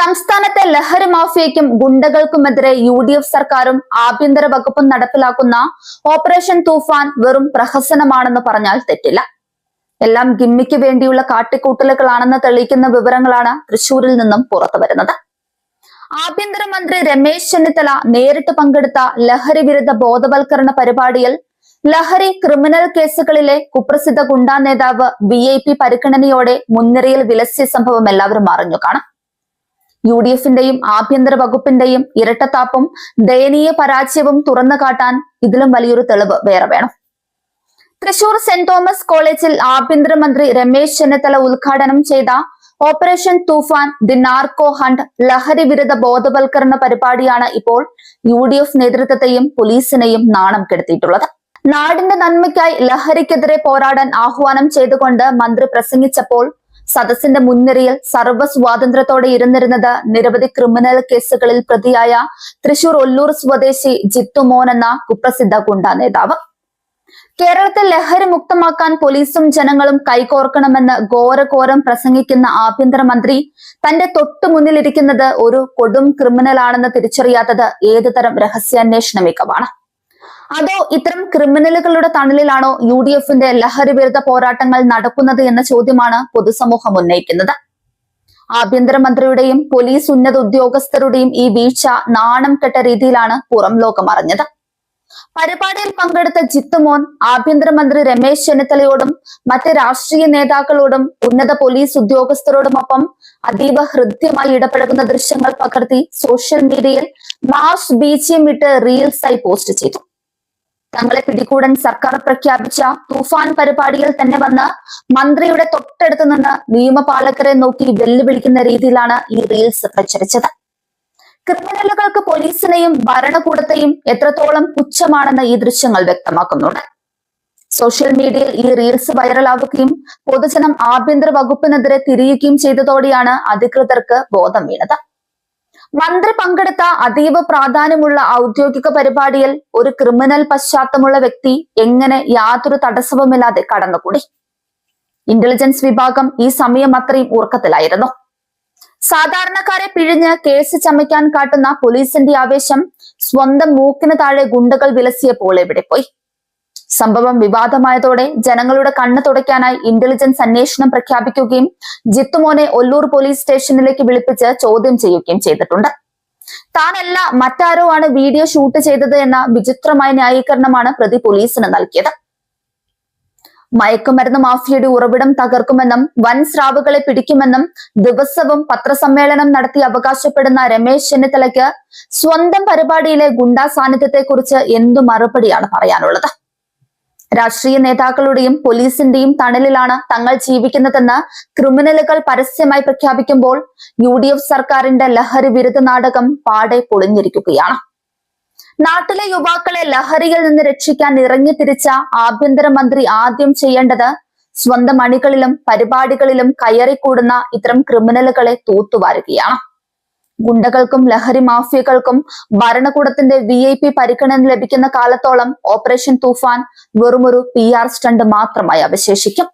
സംസ്ഥാനത്തെ ലഹരി മാഫിയയ്ക്കും ഗുണ്ടകൾക്കുമെതിരെ UDF സർക്കാരും ആഭ്യന്തര വകുപ്പും നടപ്പിലാക്കുന്ന ഓപ്പറേഷൻ തൂഫാൻ വെറും പ്രഹസനമാണെന്ന് പറഞ്ഞാൽ തെറ്റില്ല. എല്ലാം ഗിമ്മിക്ക് വേണ്ടിയുള്ള കാട്ടിക്കൂട്ടലുകളാണെന്ന് തെളിയിക്കുന്ന വിവരങ്ങളാണ് തൃശൂരിൽ നിന്നും പുറത്തുവരുന്നത്. ആഭ്യന്തരമന്ത്രി രമേശ് ചെന്നിത്തല നേരിട്ട് പങ്കെടുത്ത ലഹരി വിരുദ്ധ ബോധവൽക്കരണ പരിപാടിയിൽ ലഹരി ക്രിമിനൽ കേസുകളിലെ കുപ്രസിദ്ധ ഗുണ്ടാ നേതാവ് VIP പരിഗണനയോടെ മുൻനിരയിൽ വിലസിയ സംഭവം എല്ലാവരും അറിഞ്ഞു കാണും. UDFന്റെയും ആഭ്യന്തര വകുപ്പിന്റെയും ഇരട്ടത്താപ്പും ദയനീയ പരാജയവും തുറന്നു കാട്ടാൻ ഇതിലും വലിയൊരു തെളിവ് വേറെ വേണം. തൃശൂർ സെന്റ് തോമസ് കോളേജിൽ ആഭ്യന്തരമന്ത്രി രമേശ് ചെന്നിത്തല ഉദ്ഘാടനം ചെയ്ത operation Toofan the narco hunt ലഹരി വിരുദ്ധ ബോധവൽക്കരണ പരിപാടിയാണ് ഇപ്പോൾ UDF നേതൃത്വത്തെയും പോലീസിനെയും നാണം കെടുത്തിയിട്ടുള്ളത്. നാടിന്റെ നന്മയ്ക്കായി ലഹരിക്കെതിരെ പോരാടാൻ ആഹ്വാനം ചെയ്തുകൊണ്ട് മന്ത്രി പ്രസംഗിച്ചപ്പോൾ സദസ്സിന്റെ മുൻനിരയിൽ സർവ്വ സ്വാതന്ത്ര്യത്തോടെ ഇരുന്നിരുന്നത് നിരവധി ക്രിമിനൽ കേസുകളിൽ പ്രതിയായ തൃശൂർ ഒല്ലൂർ സ്വദേശി ജിത്തുമോൻ എന്ന കുപ്രസിദ്ധ ഗുണ്ടാ നേതാവ്. കേരളത്തെ ലഹരി മുക്തമാക്കാൻ പോലീസും ജനങ്ങളും കൈകോർക്കണമെന്ന് ഘോരഘോരം പ്രസംഗിക്കുന്ന ആഭ്യന്തരമന്ത്രി തന്റെ തൊട്ടു മുന്നിലിരിക്കുന്നത് ഒരു കൊടും ക്രിമിനലാണെന്ന് തിരിച്ചറിയാത്തത് ഏതുതരം രഹസ്യാന്വേഷണ മികവാണ്? അതോ ഇത്തരം ക്രിമിനലുകളുടെ തണലിലാണോ UDFന്റെ ലഹരി വിരുദ്ധ പോരാട്ടങ്ങൾ നടക്കുന്നത് എന്ന ചോദ്യമാണ് പൊതുസമൂഹം ഉന്നയിക്കുന്നത്. ആഭ്യന്തരമന്ത്രിയുടെയും പോലീസ് ഉന്നത ഉദ്യോഗസ്ഥരുടെയും ഈ വീഴ്ച നാണം കെട്ട രീതിയിലാണ് പുറം ലോകം അറിഞ്ഞത്. പരിപാടിയിൽ പങ്കെടുത്ത ജിത്തുമോൻ ആഭ്യന്തരമന്ത്രി രമേശ് ചെന്നിത്തലയോടും മറ്റ് രാഷ്ട്രീയ നേതാക്കളോടും ഉന്നത പോലീസ് ഉദ്യോഗസ്ഥരോടുമൊപ്പം അതീവ ഹൃദ്യമായി ഇടപഴകുന്ന ദൃശ്യങ്ങൾ പകർത്തി സോഷ്യൽ മീഡിയയിൽ മാസ് BGM ഇട്ട് റീൽസായി പോസ്റ്റ് ചെയ്തു. തങ്ങളെ പിടികൂടാൻ സർക്കാർ പ്രഖ്യാപിച്ച തൂഫാൻ പരിപാടിയിൽ തന്നെ വന്ന് മന്ത്രിയുടെ തൊട്ടടുത്ത് നിന്ന് നിയമപാലകരെ നോക്കി വെല്ലുവിളിക്കുന്ന രീതിയിലാണ് ഈ റീൽസ് പ്രചരിച്ചത്. ക്രിമിനലുകൾക്ക് പോലീസിനെയും ഭരണകൂടത്തെയും എത്രത്തോളം പുച്ഛമാണെന്ന് ഈ ദൃശ്യങ്ങൾ വ്യക്തമാക്കുന്നുണ്ട്. സോഷ്യൽ മീഡിയയിൽ ഈ റീൽസ് വൈറലാവുകയും പൊതുജനം ആഭ്യന്തര വകുപ്പിനെതിരെ തിരിയുകയും ചെയ്തതോടെയാണ് അധികൃതർക്ക് ബോധം വീണത്. മന്ത്രി പങ്കെടുത്ത അതീവ പ്രാധാന്യമുള്ള ഔദ്യോഗിക പരിപാടിയിൽ ഒരു ക്രിമിനൽ പശ്ചാത്തലമുള്ള വ്യക്തി എങ്ങനെ യാതൊരു തടസ്സവുമില്ലാതെ കടന്നുകൂടി? ഇന്റലിജൻസ് വിഭാഗം ഈ സമയം അത്രയും ഉറക്കത്തിലായിരുന്നു. സാധാരണക്കാരെ പിഴിഞ്ഞ് കേസ് ചമയ്ക്കാൻ കാട്ടുന്ന പോലീസിന്റെ ആവേശം സ്വന്തം മൂക്കിന് താഴെ ഗുണ്ടകൾ വിലസിയപ്പോൾ എവിടെ പോയി? സംഭവം വിവാദമായതോടെ ജനങ്ങളുടെ കണ്ണ് തുടയ്ക്കാനായി ഇന്റലിജൻസ് അന്വേഷണം പ്രഖ്യാപിക്കുകയും ജിത്തുമോനെ ഒല്ലൂർ പോലീസ് സ്റ്റേഷനിലേക്ക് വിളിപ്പിച്ച് ചോദ്യം ചെയ്യുകയും ചെയ്തിട്ടുണ്ട്. താനല്ല മറ്റാരോ ആണ് വീഡിയോ ഷൂട്ട് ചെയ്തത് എന്ന വിചിത്രമായ ന്യായീകരണമാണ് പ്രതി പോലീസിന് നൽകിയത്. മയക്കുമരുന്ന് മാഫിയയുടെ ഉറവിടം തകർക്കുമെന്നും വൻ സ്രാവുകളെ പിടിക്കുമെന്നും ദിവസവും പത്രസമ്മേളനം നടത്തി അവകാശപ്പെടുന്ന രമേശ് ചെന്നിത്തലയ്ക്ക് സ്വന്തം പരിപാടിയിലെ ഗുണ്ടാ സാന്നിധ്യത്തെക്കുറിച്ച് എന്തു മറുപടിയാണ് പറയാനുള്ളത്? രാഷ്ട്രീയ നേതാക്കളുടെയും പോലീസിന്റെയും തണലിലാണ് തങ്ങൾ ജീവിക്കുന്നതെന്ന് ക്രിമിനലുകൾ പരസ്യമായി പ്രഖ്യാപിക്കുമ്പോൾ UDF സർക്കാരിന്റെ ലഹരി വിരുദ്ധ നാടകം പാടെ പൊളിഞ്ഞിരിക്കുകയാണ്. നാട്ടിലെ യുവാക്കളെ ലഹരിയിൽ നിന്ന് രക്ഷിക്കാൻ ഇറങ്ങിത്തിരിച്ച ആഭ്യന്തരമന്ത്രി ആദ്യം ചെയ്യേണ്ടത് സ്വന്തം അണികളിലും പരിപാടികളിലും കയറിക്കൂടുന്ന ഇത്തരം ക്രിമിനലുകളെ തൂത്തുവാരുകയാണ്. ഗുണ്ടകൾക്കും ലഹരി മാഫിയകൾക്കും ഭരണകൂടത്തിന്റെ VIP പരിഗണന ലഭിക്കുന്ന കാലത്തോളം ഓപ്പറേഷൻ തൂഫാൻ വെറുമൊരു PR സ്റ്റണ്ട് മാത്രമായി അവശേഷിക്കും.